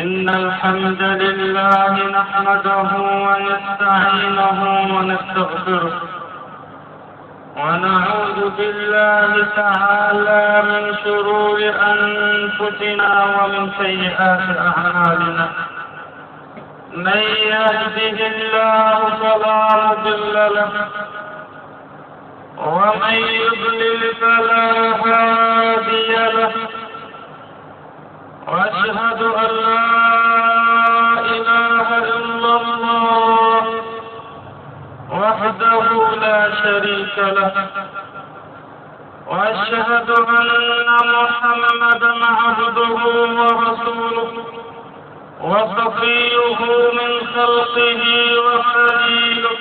إن الحمد لله نحمده ونستعينه ونستغفره ونعوذ بالله تعالى من شرور أنفسنا ومن سيئات أعمالنا. من يهده الله فلا مضل له ومن يضلل فلا هادي له. وأشهد أن لا إله إلا الله وحده لا شريك له. وأشهد أن محمدا عبده ورسوله وصفيه من خلقه وخليله.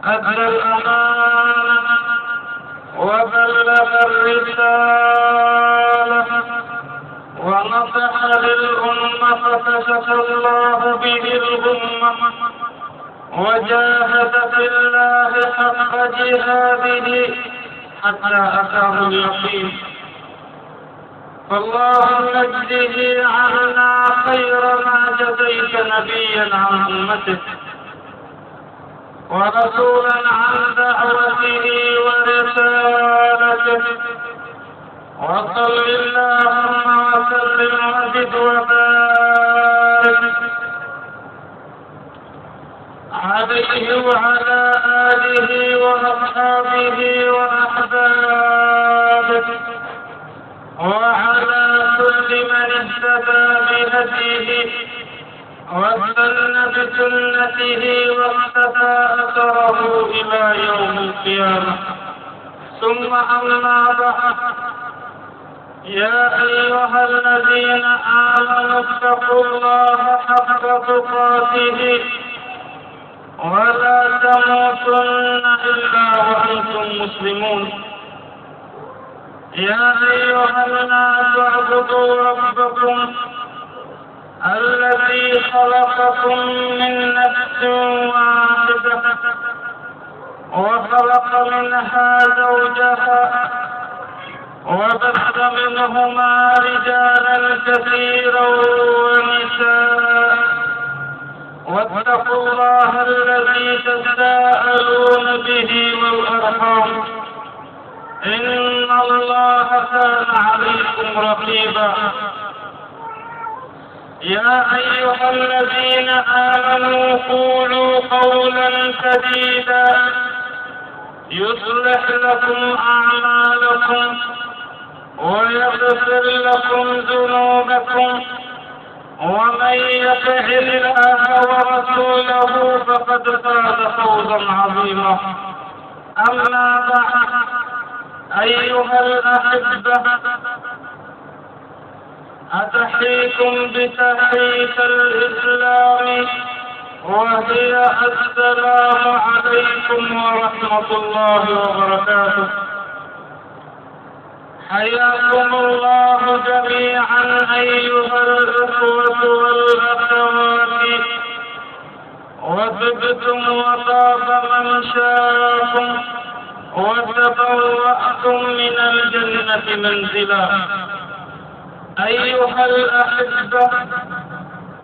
أدى الأمانة وبلغ الرسالة ونصح للأمة فكشف الله به الغمة وجاهد في الله حق جهاده حتى أتاه اليقين. فاللهم اجزه عنا خير ما جزيت نبيا عن أمته ورسولا عن دعوته ورسالته. وصل اللهم وسلم وزد وبارك عليه وعلى آله وأصحابه وأحبابه وعلى كل من اهتدى بهديه واستنى بسنته واقتفى أثره إلى يوم القيامة. ثم أما بعد، يا أيها الذين آمنوا اتقوا الله حق تقاته ولا تموتن إلا وأنتم مسلمون. يا أيها الناس اعبدوا ربكم الذي خلقكم من نفس واحدة وخلق منها زوجها وبث منهما رجالا كثيرا ونساء. واتقوا الله الذي تساءلون به والأرحام إن الله كان عليكم رقيبا. يا أيها الذين آمنوا قولوا قولا سديدا يصلح لكم أعمالكم ويغفر لكم ذنوبكم ومن يطع الله ورسوله فقد فاز فوزا عظيما. أما بعد، أيها الأحبة، أتحييكم بتحية الإسلام وهي السلام عليكم ورحمة الله وبركاته. حياكم الله جميعا أيها الأخوة والأخوات، وطبتم وطاب ممشاكم وتبوأتم من الجنة منزلا. أيها الأحبة،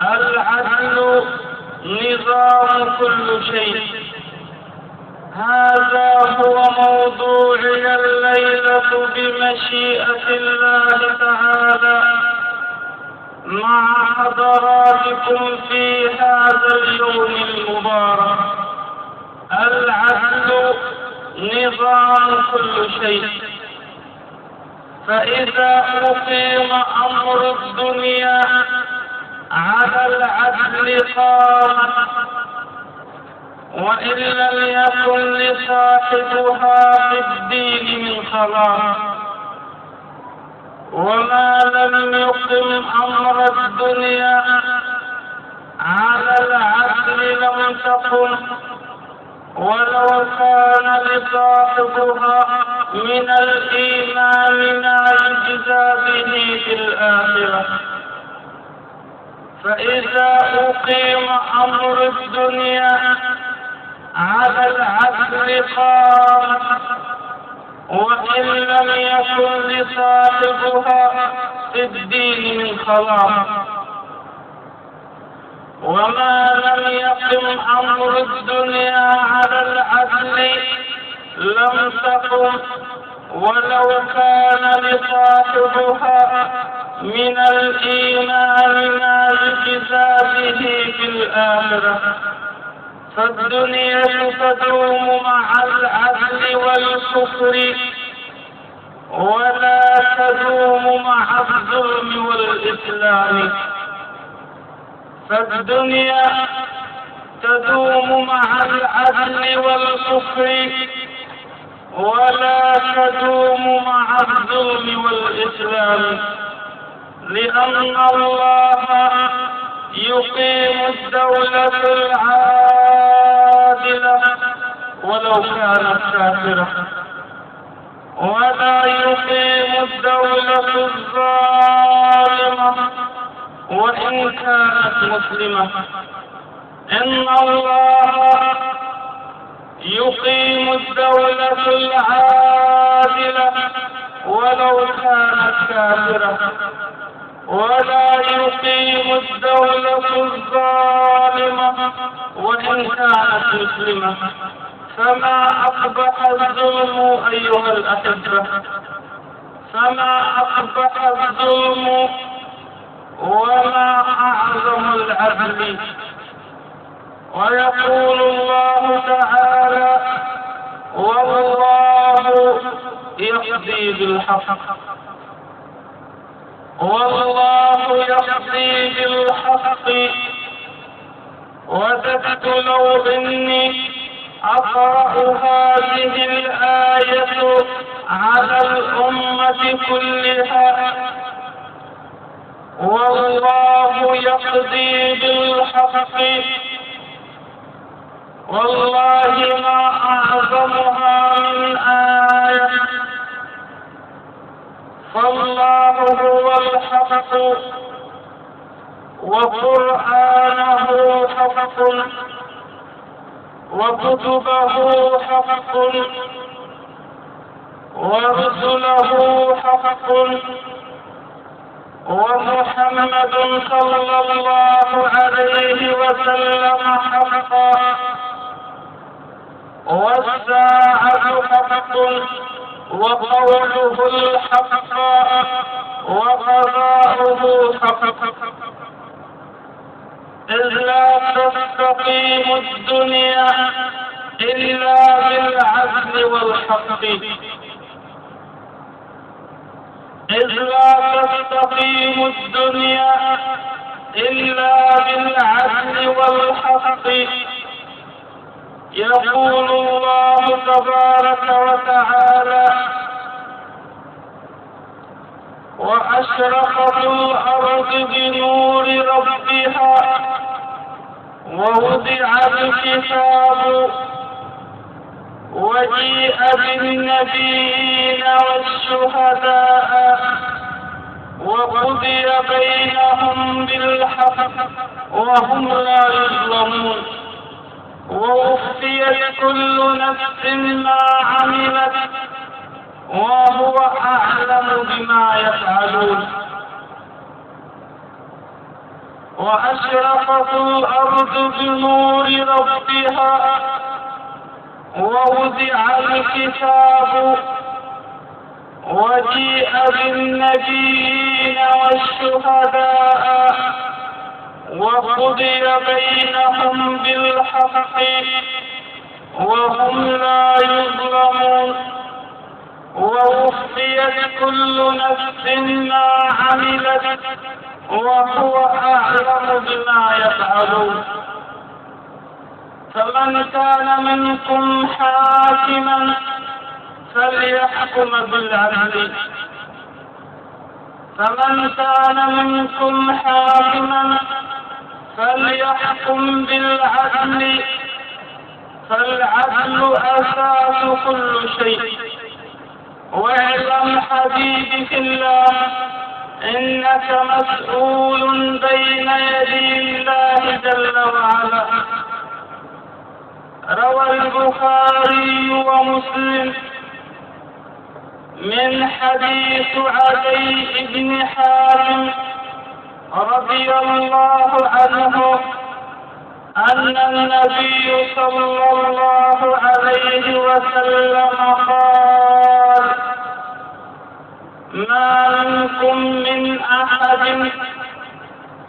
العدل نظام كل شيء. هذا هو موضوعي الليلة بمشيئة الله تعالى مع حضراتكم في هذا اليوم المبارك. العدل نظام كل شيء. فإذا أقيم أمر الدنيا على العدل قامت، وإن لم يكن لصاحبها في الدين من خلاق. وما لم يقم أمر الدنيا على العدل لم تقم، ولو كان لصاحبها من الإيمان ما يجزى به في الآخرة. فإذا أقيم أمر الدنيا على العدل قامت، وإن لم يكن لصاحبها في الدين من خلاق. وما لم يقم أمر الدنيا على العدل لم تقم، ولو كان لصاحبها من الإيمان ما يجزى به في الآخرة. فالدنيا تدوم مع العدل والكفر، ولا تدوم مع الظلم والإسلام. فالدنيا تدوم مع العدل والكفر، ولا تدوم مع الظلم والإسلام، لأن الله يقيم الدولة العادلة ولو كانت كافرة، ولا يقيم الدولة الظالمة وإن كانت مسلمة. إن الله يقيم الدولة العادلة ولو كانت كافرة، ولا يقيم الدولة الظالمة وإن كانت مسلمة. فما أقبح الظلم أيها الأحبة، فما أقبح الظلم وما أعظم العدل. ويقول الله تعالى: والله يقضي بالحق، والله يقضي بالحق. وددت لو إني أقرأ هذه الآية على الأمة كلها. والله يقضي بالحق، والله ما أعظمها من آية. فالله هو الحق، وقرآنه حق، وكتبه حق، ورسله حق، ومحمد صلى الله عليه وسلم حق، والساعة حق، وقوله الحق، وقضاؤه حق. إذ لا تستقيم الدنيا إلا بالعدل والحق، إذ لا تستقيم الدنيا إلا بالعدل والحق. يقول الله تبارك وتعالى: وأشرقت الأرض بنور ربها ووضع الكتاب وجيء بالنبيين والشهداء وقضي بينهم بالحق وهم لا يظلمون. ووفيت كل نفس ما عملت وهو أعلم بما يفعلون. وأشرقت الأرض بنور ربها ووضع الكتاب وجيء بالنبيين والشهداء وقضي بينهم بالحق وهم لا يظلمون. ووفيت كل نفس ما عملت وهو أعلم بما يفعلون. فمن كان منكم حاكما فليحكم بالعدل، فمن كان منكم حاكما فليحكم بالعدل، فالعدل أساس كل شيء. واعلم حبيبي في الله إنك مسؤول بين يدي الله جل وعلا. روى البخاري ومسلم من حديث عدي بن حاتم رضي الله عنه أن النبي صلى الله عليه وسلم قال: ما منكم من أحد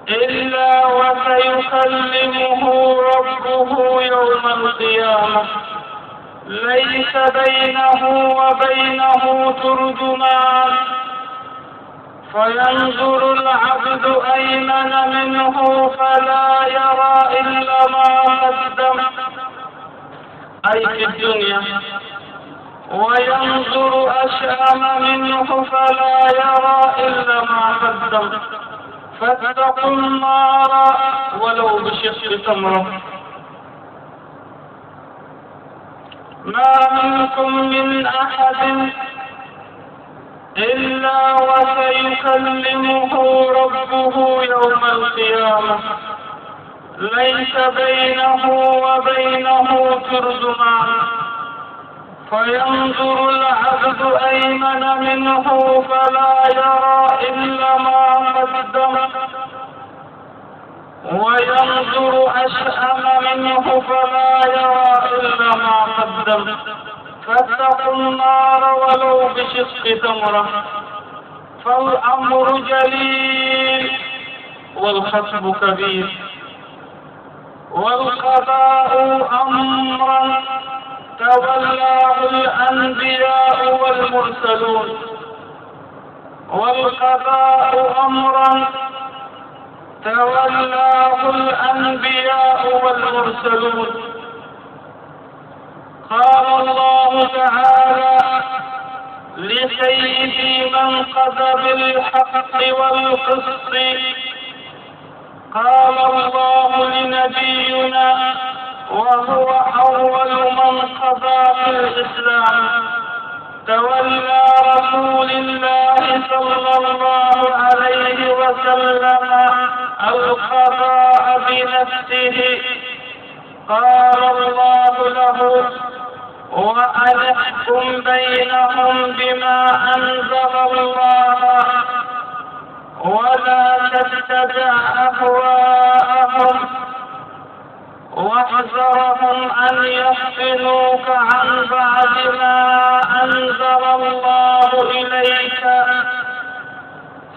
إلا وسيكلمه ربه يوم القيامة، ليس بينه وبينه ترجمان، فينظر العبد أيمن منه فلا يرى إلا ما قدم، أي في الدنيا، وينظر أشأم منه فلا يرى إلا ما قدم، فاتقوا النار ولو بشق تمرة. ما منكم من أحد إلا وسيكلمه ربه يوم القيامة، ليس بينه وبينه ترجمان، فينظر العبد أيمن منه فلا يرى إلا ما قدم، وينظر أشأم منه فلا يرى إلا ما قدم، فاتقوا النار ولو بشق تمرة. فالأمر جليل والخطب كبير، والقضاء أمرا تولاه الأنبياء والمرسلون، والقضاء أمرا تولاه الأنبياء والمرسلون. قال الله تعالى لسيد من قضى بالحق والقسط: قال الله لنبينا وهو أول من قضى في الإسلام: تولى رسول الله صلى الله عليه وسلم القضاء بنفسه. قال الله له: وأن احكم بينهم بما أنزل الله ولا تتبع أهواءهم واحذرهم أن يفتنوك عن بعد ما أنزل الله إليك،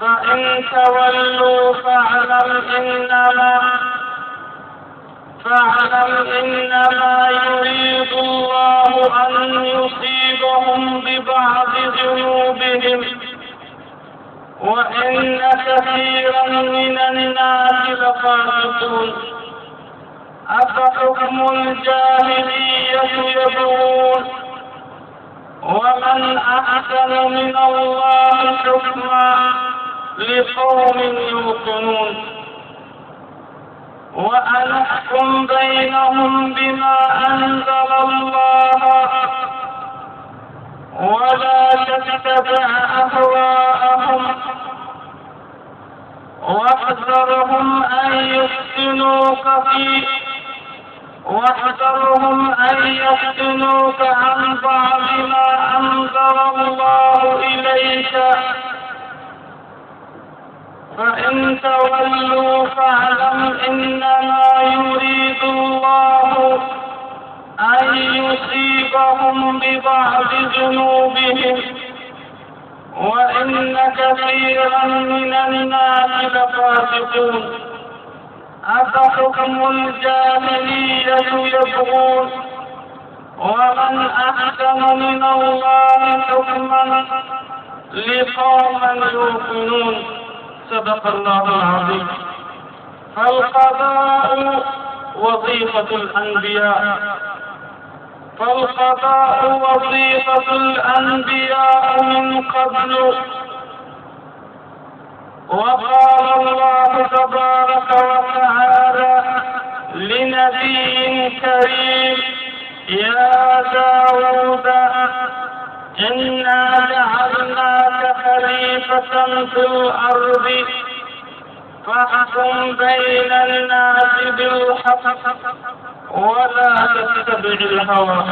فإن تولوا فاعلم إنما يريد الله أن يصيبهم ببعض ذنوبهم، وإن كثيرا من الناس لفاسقون. أفحكم الجاهلية يبغون ومن أحسن من الله حكما لقوم يوقنون. وأن احكم بينهم بما أنزل الله ولا تتبع أهواءهم واحذرهم أن يفتنوك عن بعض ما أنزل الله إليك، فإن تولوا فاعلم إنما يريد الله أن يصيبهم ببعض ذنوبهم، وإن كثيرا من الناس لفاسقون. أفحكم الجاهلية يبغون ومن أحسن من الله حكما لقوم يوقنون. صدق الله العظيم. فالقضاء وظيفة الأنبياء من قبل. وقال الله تبارك وتعالى لنبي كريم: يا داود إنا جعلناك خليفة في الأرض فاحكم بين الناس بالحق ولا تتبع الهوى.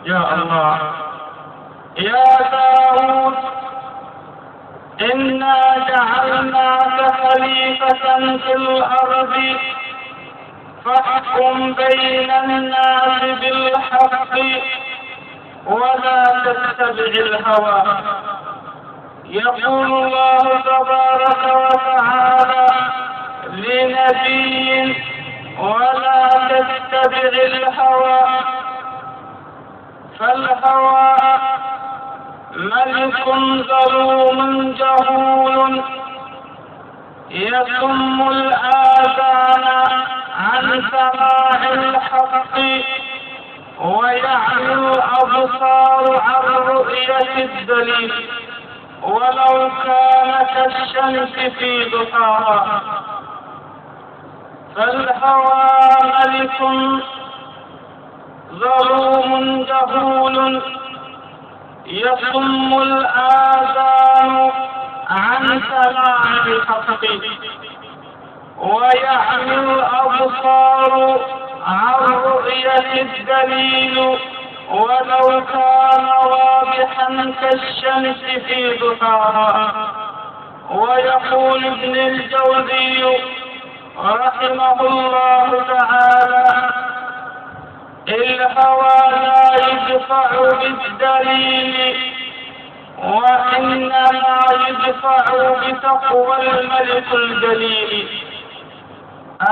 يا الله. يا داود إنا جعلناك خليفة في الأرض فاحكم بين الناس بالحق ولا تتبع الهوى. يقول الله تبارك وتعالى لنبي ولا تتبع الهوى، فالهوى ملك ظلوم جهول يصم الآذان عن سماع الحق ويعمي الأبصار عن رؤية الدليل ولو كان كالشمس في ضحاها. فالهوى ملك ظلوم جهول يصم الآذان عن سماع الحق ويعمي الأبصار عن رؤية الدليل ولو كان واضحا كالشمس في ضحاها. ويقول ابن الجوزي رحمه الله تعالى: الهوى لا يدفع بالدليل وإنما يدفع بتقوى الملك الجليل.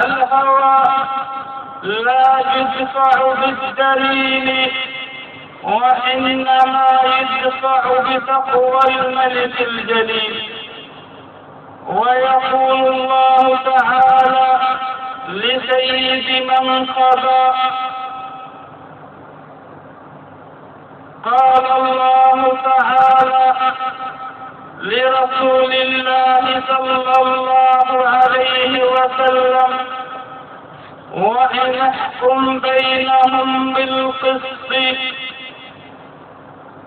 الهوى لا يدفع بالدليل وإنما يدفع بتقوى الملك الجليل. ويقول الله تعالى لسيد من قضى: قال الله تعالى لرسول الله صلى الله عليه وسلم: وإن احكم بينهم بالقسط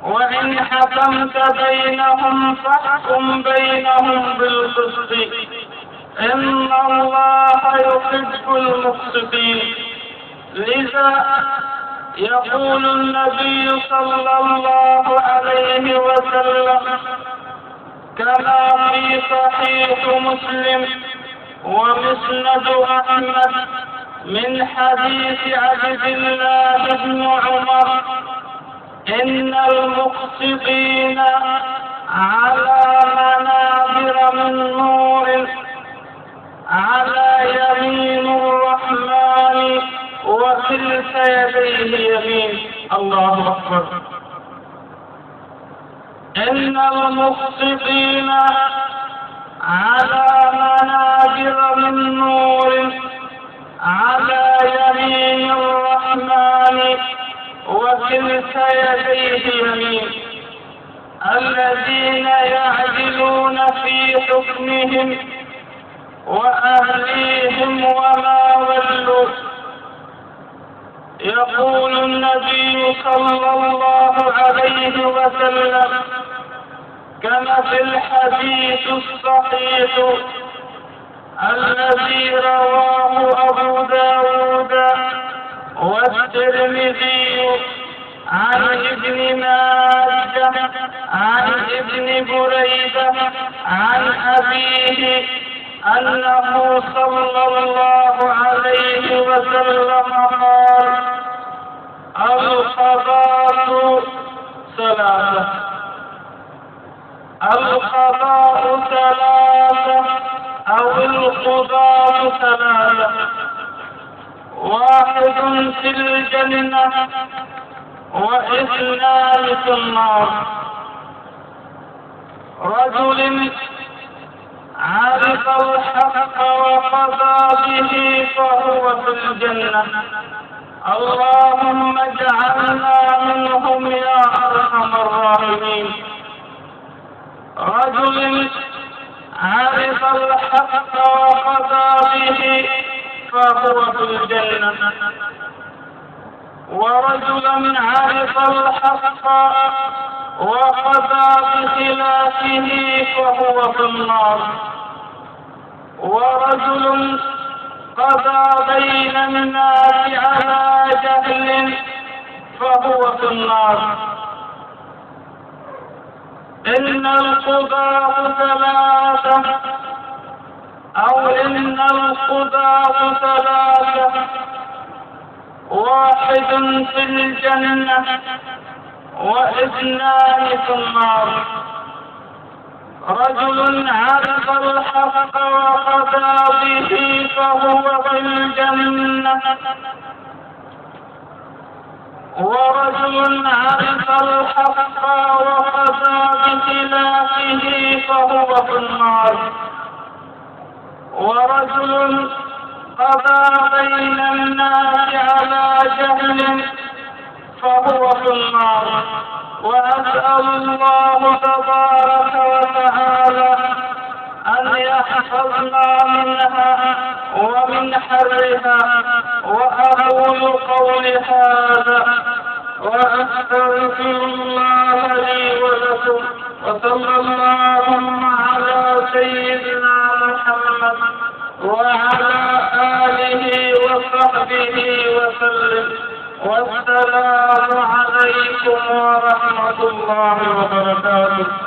وإن حكمت بينهم فاحكم بينهم بالقسط إن الله يحب المقسطين. لذا يقول النبي صلى الله عليه وسلم كما في صحيح مسلم ومسند أحمد من حديث عبد الله بن عمر: إن المقسطين على منابر من نور على يمين الرحمن وكلتا يديه يمين. الله أكبر. إن المقسطين على منابر من نور على يمين الرحمن وكلتا يديه يمين، الذين يعدلون في حكمهم وأهليهم وما ولوا. يقول النبي صلى الله عليه وسلم كما في الحديث الصحيح الذي رواه أبو داود والترمذي عن ابن ماجه عن ابن بريدة عن أبيه أنه صلى الله عليه وسلم قال: القضاء ثلاثة. القضاء ثلاثة أو القضاء ثلاثة: واحد في الجنة واثنان في النار. رجل عرف الحق وقضى به فهو في الجنة. اللهم اجعلنا منهم يا أرحم الراحمين. رجل عرف الحق وقضى به فهو في الجنة. ورجلا عرف الحق وقضى بخلافه فهو في النار. ورجل قضى بين الناس على جهل فهو في النار. إن القضاة ثلاثة أو إن القضاة ثلاثة: واحد في الجنة واثنان في النار. رجل عرف الحق وقضى به فهو في الجنة، ورجل عرف الحق وقضى بخلافه فهو في النار. ورجل قضى بين الناس على جهل فهو في النار. وأسأل الله تبارك وتعالى أن يحفظنا منها ومن حرها. وأقول قولي هذا وأستغفر الله لي ولكم، وصلى اللهم على سيدنا محمد وعلى آله وصحبه وسلم. والسلام عليكم ورحمة الله وبركاته.